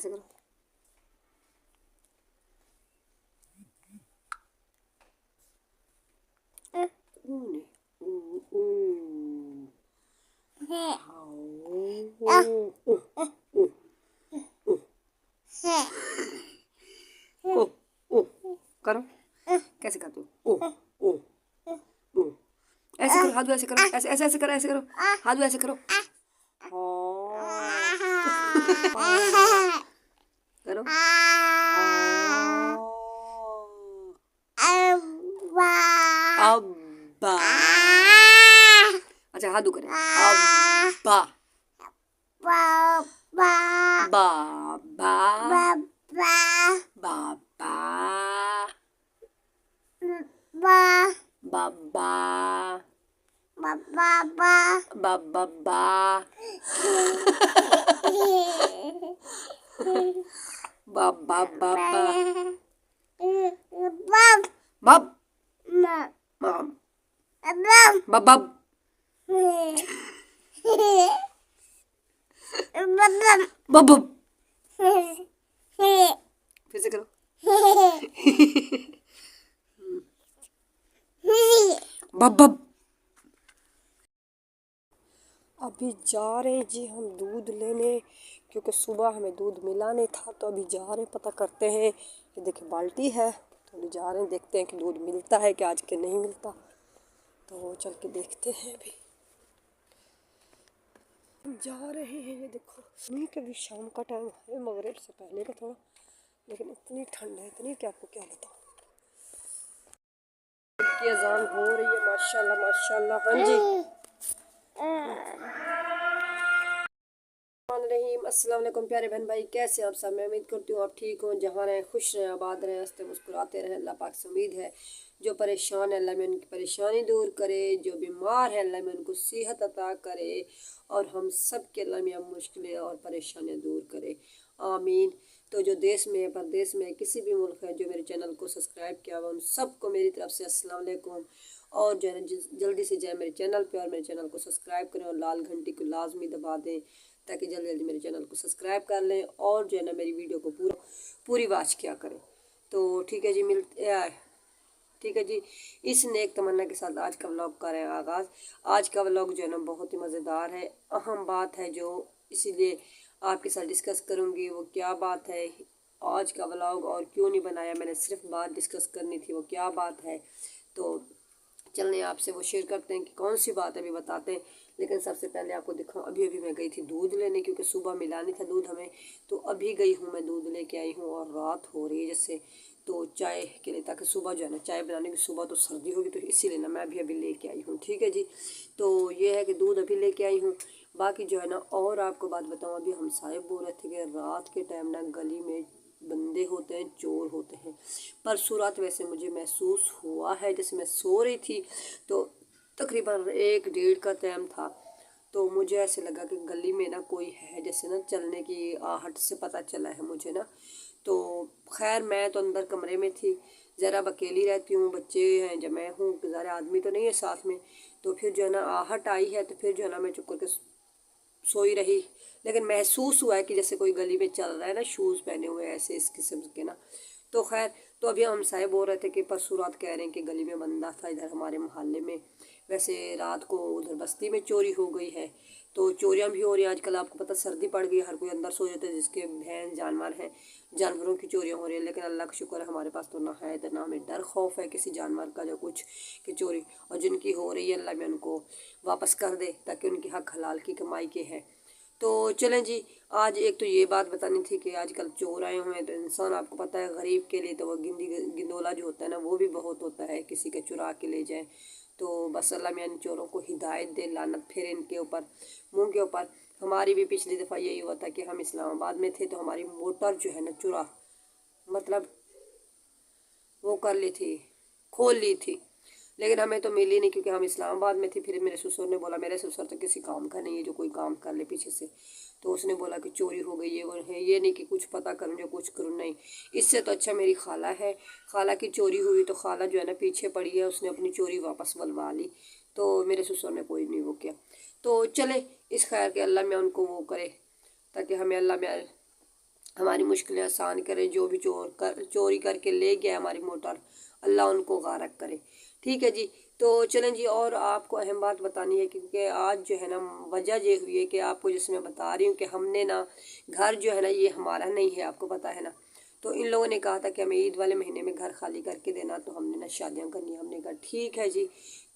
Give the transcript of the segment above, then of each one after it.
ऐसे करो। करो कैसे करते हो? ऐसे करो, हाथ ऐसे करो, ऐसे ऐसे ऐसे करो, ऐसे करो, हाथ ऐसे करो। करो अब्बा। अच्छा हाथ करें। अब्बा बाबा बाबा बाबा बाबा बाबा बब मम बब बब बब फिर से करो। बब बब। अभी जा रहे जी हम दूध लेने, क्योंकि सुबह हमें दूध मिला नहीं था, तो अभी जा रहे पता करते हैं। ये देखिए बाल्टी है, तो अभी जा रहे हैं, देखते हैं कि दूध मिलता है कि आज के नहीं मिलता, तो चल के देखते हैं। अभी जा रहे हैं, ये देखो नहीं कभी शाम का टाइम है, मगरिब से पहले का थोड़ा, लेकिन इतनी ठंड है इतनी कि आपको क्या बताऊँ। की अजान हो रही है, माशाल्लाह माशाल्लाह। हाँ जी अस्सलाम वालेकुम प्यारे बहन भाई, कैसे आप सब? मैं उम्मीद करती हूँ आप ठीक हो, जहाँ रहें खुश रहें, आबाद रहें, हंसते मुस्कुराते रहें। अल्लाह पाक से उम्मीद है जो परेशान है अल्लाह में उनकी परेशानी दूर करे, जो बीमार है अल्लाह में उनको सेहत अता करे, और हम सब के अल्लाह में मुश्किलें और परेशानियाँ दूर करे, आमीन। तो जो देश में परदेश में किसी भी मुल्क है जो मेरे चैनल को सब्सक्राइब किया हुआ, उन सबको मेरी तरफ से अस्सलाम वालेकुम। और जो है जल्दी से जाए मेरे चैनल पे और मेरे चैनल को सब्सक्राइब करें और लाल घंटी को लाजमी दबा दें, ताकि जल्दी जल्दी मेरे चैनल को सब्सक्राइब कर लें और जो है ना मेरी वीडियो को पूरी वॉच किया करें। तो ठीक है जी, ठीक है जी। इस नेक तमन्ना के साथ आज का व्लॉग कर रहे हैं आगाज़। आज का व्लॉग जो है ना बहुत ही मज़ेदार है, अहम बात है, जो इसीलिए आपके साथ डिस्कस करूँगी। वो क्या बात है आज का व्लॉग, और क्यों नहीं बनाया मैंने, सिर्फ बात डिस्कस करनी थी, वो क्या बात है। तो चलने आपसे वो शेयर करते हैं कि कौन सी बात है, अभी बताते हैं। लेकिन सबसे पहले आपको दिखाऊं, अभी अभी मैं गई थी दूध लेने, क्योंकि सुबह मिला नहीं था दूध हमें, तो अभी गई हूँ मैं दूध लेके आई हूँ। और रात हो रही है जैसे, तो चाय के लिए, ताकि सुबह जो है ना चाय बनाने की, सुबह तो सर्दी होगी, तो इसीलिए ना मैं अभी लेके आई हूँ। ठीक है जी, तो ये है कि दूध अभी लेके आई हूँ। बाकी जो है ना, और आपको बात बताऊँ, अभी हम साहिब बोल रहे थे कि रात के टाइम ना गली में बंदे होते हैं, चोर होते हैं। परसों रात वैसे मुझे महसूस हुआ है, जैसे मैं सो रही थी, तो तकरीबन 1-1:30 का टाइम था, तो मुझे ऐसे लगा कि गली में ना कोई है, जैसे ना चलने की आहट से पता चला है मुझे ना। तो खैर मैं तो अंदर कमरे में थी, ज़रा अकेली रहती हूँ, बच्चे हैं जब मैं हूँ, ज़रा आदमी तो नहीं है साथ में। तो फिर जो है ना आहट आई है, तो फिर जो है ना मैं चुप करके सोई रही। लेकिन महसूस हुआ है कि जैसे कोई गली में चल रहा है ना, शूज़ पहने हुए ऐसे इस किस्म के ना। तो खैर, तो अभी हम साहिब बोल रहे थे कि परसों रात कह रहे हैं कि गली में बंदा था इधर हमारे मोहल्ले में। वैसे रात को उधर बस्ती में चोरी हो गई है, तो चोरियां भी हो रही हैं आजकल। आपको पता सर्दी पड़ गई, हर कोई अंदर सो जाता है, जिसके भैंस जानवर हैं, जानवरों की चोरियां हो रही हैं। लेकिन अल्लाह का शुक्र है हमारे पास तो ना है, तो ना हमें डर खौफ है किसी जानवर का जो कुछ की चोरी। और जिनकी हो रही है अल्लाह में उनको वापस कर दे, ताकि उनकी हक हलाल की कमाई के है। तो चलें जी, आज एक तो ये बात बतानी थी कि आजकल चोर आए हुए हैं, तो इंसान आपको पता है गरीब के लिए तो वो गिंदोला जो होता है ना, वो भी बहुत होता है, किसी के चुरा के ले जाए। तो बस अल्लाह मियां इन चोरों को हिदायत दे, लानत फिर इनके ऊपर, मुंह के ऊपर। हमारी भी पिछली दफ़ा यही हुआ था कि हम इस्लामाबाद में थे, तो हमारी मोटर जो है ना चुरा, मतलब वो कर ली थी, खोल ली थी। लेकिन हमें तो मिली नहीं, क्योंकि हम इस्लामाबाद में थे। फिर मेरे ससुर ने बोला, मेरे ससुर तो किसी काम का नहीं है जो कोई काम कर ले पीछे से, तो उसने बोला कि चोरी हो गई है, वो है, ये नहीं कि कुछ पता करूँ जो कुछ करूँ, नहीं। इससे तो अच्छा मेरी खाला है, खाला की चोरी हुई, तो खाला जो है ना पीछे पड़ी है, उसने अपनी चोरी वापस बुलवा ली। तो मेरे ससुर ने कोई नहीं वो किया। तो चले इस खैर के अल्लाह में उनको वो करे, ताकि हमें अल्लाह में हमारी मुश्किलें आसान करे। जो भी चोरी करके ले गया हमारी मोटर, अल्लाह उनको गारक करे। ठीक है जी। तो चलें जी, और आपको अहम बात बतानी है, क्योंकि आज जो है ना वजह ये हुई है कि आपको जैसे मैं बता रही हूँ कि हमने ना घर जो है ना ये हमारा नहीं है, आपको पता है ना। तो इन लोगों ने कहा था कि हमें ईद वाले महीने में घर खाली करके देना, तो हमने ना शादियाँ करनी। हमने कहा ठीक है जी।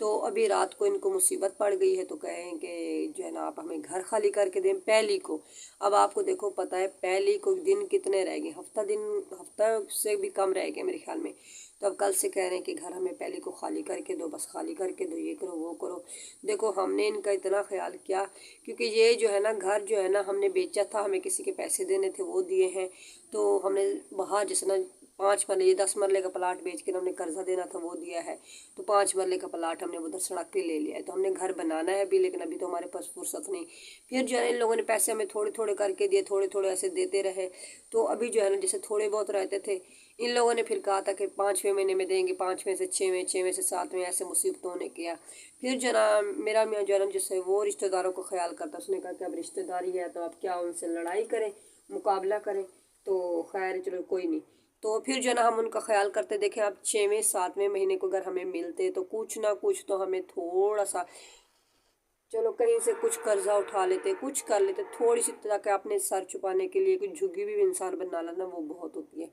तो अभी रात को इनको मुसीबत पड़ गई है, तो कहें कि जो है ना आप हमें घर खाली करके दें पहली को। अब आपको देखो पता है पहली को दिन कितने रह गए, हफ्ता से भी कम रह गए मेरे ख्याल में। तो अब कल से कह रहे हैं कि घर हमें पहली को खाली करके दो, बस खाली करके दो, ये करो वो करो। देखो हमने इनका इतना ख्याल किया, क्योंकि ये जो है ना घर जो है ना हमने बेचा था, हमें किसी के पैसे देने थे वो दिए हैं। तो हमने बाहर जैसे ना 5 मरले, ये 10 मरले का प्लाट बेच के हमने कर्जा देना था वो दिया है। तो 5 मरले का प्लाट हमने उधर सड़क पे ले लिया है। तो हमने घर बनाना है अभी, लेकिन अभी तो हमारे पास फुर्सत नहीं। फिर जो है इन लोगों ने पैसे हमें थोड़े थोड़े करके दिए, थोड़े थोड़े ऐसे देते रहे। तो अभी जो है ना जैसे थोड़े बहुत रहते थे, इन लोगों ने फिर कहा था कि 5वें महीने में देंगे, 5वें से 6वें, 6वें से 7वें, ऐसे मुसीबतों ने किया। फिर जो ना मेरा मियाँ जो है ना जैसे वो रिश्तेदारों को ख्याल करता, उसने कहा कि अब रिश्तेदारी है तो अब क्या उनसे लड़ाई करें, मुकाबला करें। तो खैर चलो कोई नहीं। तो फिर जो ना हम उनका ख्याल करते देखें, अब 6वें 7वें महीने को अगर हमें मिलते तो कुछ ना कुछ तो हमें थोड़ा सा, चलो कहीं से कुछ कर्जा उठा लेते, कुछ कर लेते, थोड़ी सी ताकि अपने सर छुपाने के लिए कुछ झुग्गी भी इंसान बना लेना वो बहुत होती है।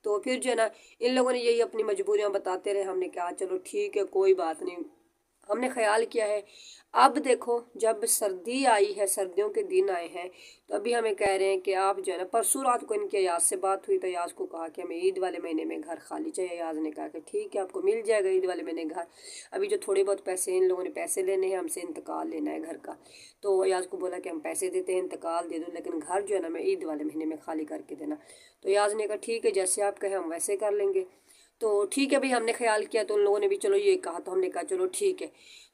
तो फिर जो है ना इन लोगों ने यही अपनी मजबूरियां बताते रहे। हमने कहा चलो ठीक है कोई बात नहीं, हमने ख्याल किया है। अब देखो जब सर्दी आई है, सर्दियों के दिन आए हैं, तो अभी हमें कह रहे हैं कि आप जो है ना, परसों रात को इनके अयाज से बात हुई तो अयाज को कहा कि हमें ईद वाले महीने में घर खाली चाहिए। अयाज ने कहा कि ठीक है आपको मिल जाएगा ईद वाले महीने घर। अभी जो थोड़े बहुत पैसे इन लोगों ने पैसे लेने हैं हमसे, इंतकाल लेना है घर का। तो अयाज को बोला कि हम पैसे देते हैं, इंतकाल दे दो, लेकिन घर जो है ना मैं ईद वाले महीने में खाली करके देना। तो अयाज ने कहा ठीक है जैसे आप कहें हम वैसे कर लेंगे। तो ठीक है भाई, हमने ख्याल किया तो उन लोगों ने भी चलो ये कहा, तो हमने कहा चलो ठीक है।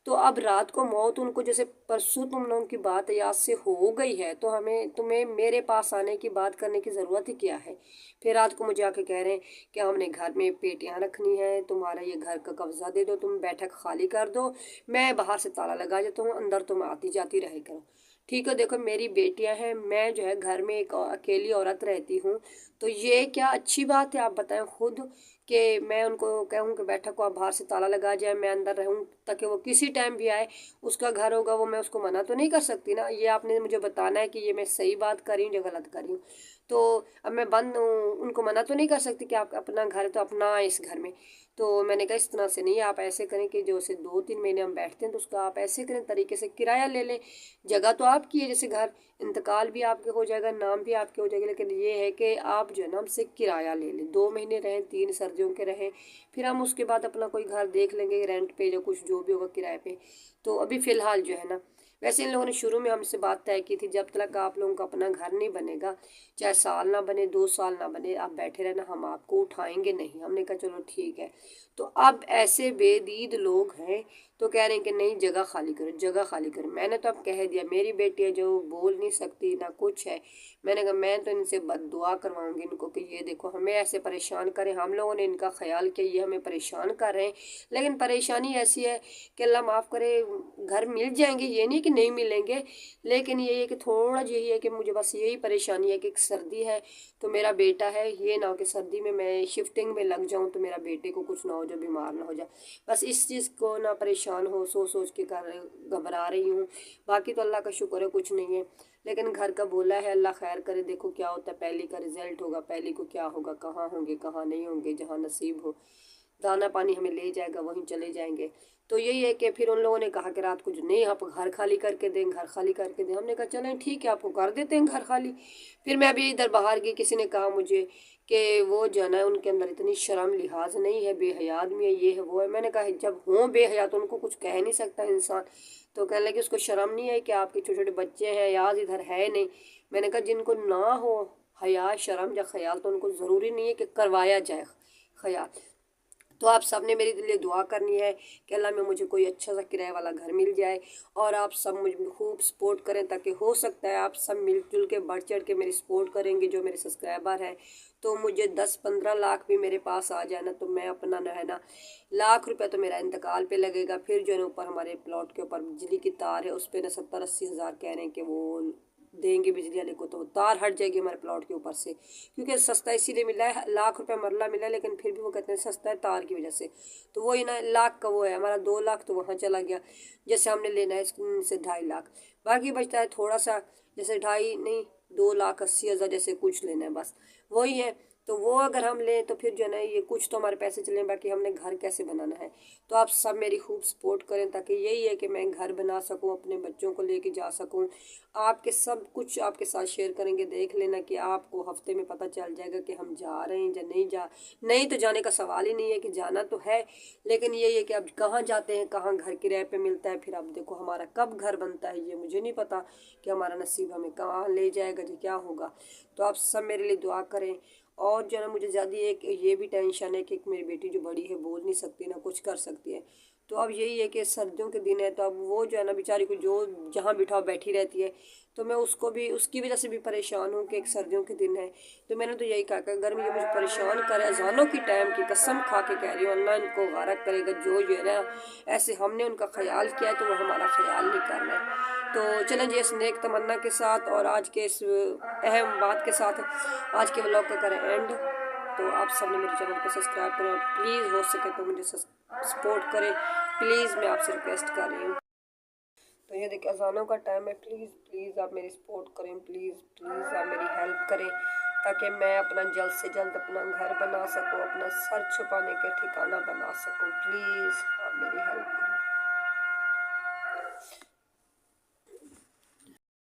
तो अब रात को मौत उनको, जैसे परसों तुम लोगों की बात याद से हो गई है, तो हमें तुम्हें मेरे पास आने की बात करने की ज़रूरत ही क्या है। फिर रात को मुझे आके कह रहे हैं कि हमने घर में पेटियां रखनी है, तुम्हारा ये घर का कब्जा दे दो, तुम बैठक खाली कर दो, मैं बाहर से ताला लगा देता हूँ, अंदर तुम आती जाती रहे करो। ठीक है, देखो मेरी बेटियां हैं, मैं जो है घर में एक अकेली औरत रहती हूँ, तो ये क्या अच्छी बात है आप बताएं खुद, कि मैं उनको कहूँ कि बैठक को आप बाहर से ताला लगा जाए, मैं अंदर रहूँ, ताकि वो किसी टाइम भी आए, उसका घर होगा वो, मैं उसको मना तो नहीं कर सकती ना। ये आपने मुझे बताना है कि ये मैं सही बात कर रही हूँ या गलत कर रही हूँ। तो अब मैं बंद उनको मना तो नहीं कर सकती कि आप अपना घर है तो अपना आए इस घर में। तो मैंने कहा इस तरह से नहीं, आप ऐसे करें कि जो से 2-3 महीने हम बैठते हैं तो उसका आप ऐसे करें तरीके से किराया ले लें। जगह तो आपकी है, जैसे घर, इंतकाल भी आपके हो जाएगा, नाम भी आपके हो जाएगा, लेकिन ये है कि आप जो है ना हमसे किराया ले लें, 2 महीने रहें, 3 सर्दियों के रहें, फिर हम उसके बाद अपना कोई घर देख लेंगे रेंट पे या कुछ जो भी होगा किराए पे। तो अभी फ़िलहाल जो है ना, वैसे इन लोगों ने शुरू में हमसे बात तय की थी, जब तक आप लोगों का अपना घर नहीं बनेगा, चाहे साल ना बने 2 साल ना बने, आप बैठे रहना, हम आपको उठाएंगे नहीं। हमने कहा चलो ठीक है। तो अब ऐसे बेदीद लोग हैं तो कह रहे हैं कि नहीं जगह खाली करो, जगह खाली करो। मैंने तो अब कह दिया, मेरी बेटी है जो बोल नहीं सकती ना कुछ है, मैंने कहा मैं तो इनसे बद्दुआ करवाऊंगी इनको कि ये देखो हमें ऐसे परेशान करें, हम लोगों ने इनका ख्याल किया, ये हमें परेशान कर रहे हैं। लेकिन परेशानी ऐसी है कि अल्लाह माफ़ करे, घर मिल जाएंगे ये नहीं कि नहीं मिलेंगे, लेकिन ये है कि थोड़ा यही है कि मुझे बस यही परेशानी है कि सर्दी है तो मेरा बेटा है, ये ना हो कि सर्दी में मैं शिफ्टिंग में लग जाऊं तो मेरा बेटे को कुछ ना हो, जो बीमार ना हो जाए। बस इस चीज़ को ना परेशान हो सोच सोच के घबरा रही हूँ। बाकी तो अल्लाह का शुक्र है कुछ नहीं है, लेकिन घर का बोला है, अल्लाह खैर करे, देखो क्या होता है। पहली का रिजल्ट होगा, पहली को क्या होगा, कहाँ होंगे कहाँ नहीं होंगे, जहाँ नसीब हो दाना पानी हमें ले जाएगा वहीं चले जाएंगे। तो यही है कि फिर उन लोगों ने कहा कि रात को जो नहीं आप घर खाली करके दें, घर खाली करके दें। हमने कहा चलें ठीक है आपको कर देते हैं घर खाली। फिर मैं अभी इधर बाहर गई, किसी ने कहा मुझे कि वो जो है ना उनके अंदर इतनी शर्म लिहाज नहीं है, बेहया आदमी है, ये है वो है। मैंने कहा जब हों बेहया तो उनको कुछ कह नहीं सकता इंसान। तो कहने लगे उसको शर्म नहीं है कि आपके छोटे छोटे बच्चे हैं, याद इधर है नहीं। मैंने कहा जिनको ना हो हया शर्म या ख्याल तो उनको ज़रूरी नहीं है कि करवाया जाए ख्याल। तो आप सब ने मेरे लिए दुआ करनी है कि अल्लाह में मुझे कोई अच्छा सा किराए वाला घर मिल जाए, और आप सब मुझे खूब सपोर्ट करें, ताकि हो सकता है आप सब मिलजुल के बढ़ चढ़ के मेरी सपोर्ट करेंगे जो मेरे सब्सक्राइबर हैं। तो मुझे 10-15 लाख भी मेरे पास आ जाए ना, तो मैं अपना ना है ना लाख रुपए तो मेरा इंतकाल पे लगेगा। फिर जो है ना ऊपर हमारे प्लॉट के ऊपर बिजली की तार है, उस पर ना 70-80 हज़ार कह रहे हैं कि वो देंगे बिजली वाले को तो तार हट जाएगी हमारे प्लॉट के ऊपर से, क्योंकि सस्ता इसीलिए मिला है, ₹1,00,000 मरला मिला है, लेकिन फिर भी वो कहते हैं सस्ता है तार की वजह से। तो वही ना, लाख का वो है हमारा, 2 लाख तो वहाँ चला गया, जैसे हमने लेना है इससे 2.5 लाख, बाकी बचता है थोड़ा सा, जैसे 2.5 नहीं 2,80,000 जैसे कुछ लेना है बस, वही है। तो वो अगर हम लें तो फिर जो है ना ये कुछ तो हमारे पैसे चलें, बाकी हमने घर कैसे बनाना है। तो आप सब मेरी खूब सपोर्ट करें, ताकि यही है कि मैं घर बना सकूं, अपने बच्चों को लेके जा सकूं। आपके सब कुछ आपके साथ शेयर करेंगे, देख लेना कि आपको हफ्ते में पता चल जाएगा कि हम जा रहे हैं या नहीं तो जाने का सवाल ही नहीं है, कि जाना तो है, लेकिन यही है कि अब कहाँ जाते हैं, कहाँ घर किराए पे मिलता है, फिर अब देखो हमारा कब घर बनता है ये मुझे नहीं पता, कि हमारा नसीब हमें कहाँ ले जाएगा जी, क्या होगा। तो आप सब मेरे लिए दुआ करें। और जो है ना मुझे ज़्यादा एक ये भी टेंशन है कि मेरी बेटी जो बड़ी है बोल नहीं सकती ना कुछ कर सकती है। तो अब यही है कि सर्दियों के दिन है, तो अब वो जो है ना बेचारी को जो जहाँ बिठाओ बैठी रहती है, तो मैं उसको भी उसकी वजह से भी परेशान हूँ कि एक सर्दियों के दिन है। तो मैंने तो यही कहा कि अगर ये मुझे परेशान करे, अजानों की टाइम की कसम खा के कह रही हूँ, अल्लाह इनको गारक करेगा, जो ये ना ऐसे हमने उनका ख्याल किया है तो वो हमारा ख्याल नहीं कर रहे हैं। तो चलें जी, इस नेक तमन्ना के साथ और आज के इस अहम बात के साथ आज के व्लॉग का करें एंड। तो आप सब ने मेरे चैनल को सब्सक्राइब करें और प्लीज़ हो सके तो मुझे सपोर्ट करें, प्लीज़ मैं आपसे रिक्वेस्ट कर रही हूँ। तो ये देखिए अजानों का टाइम है, प्लीज़ प्लीज़ आप मेरी सपोर्ट करें, प्लीज़ प्लीज़ आप मेरी हेल्प करें, ताकि मैं अपना जल्द से जल्द अपना घर बना सकूं, अपना सर छुपाने के ठिकाना बना सकूं। प्लीज़ आप मेरी हेल्प करें।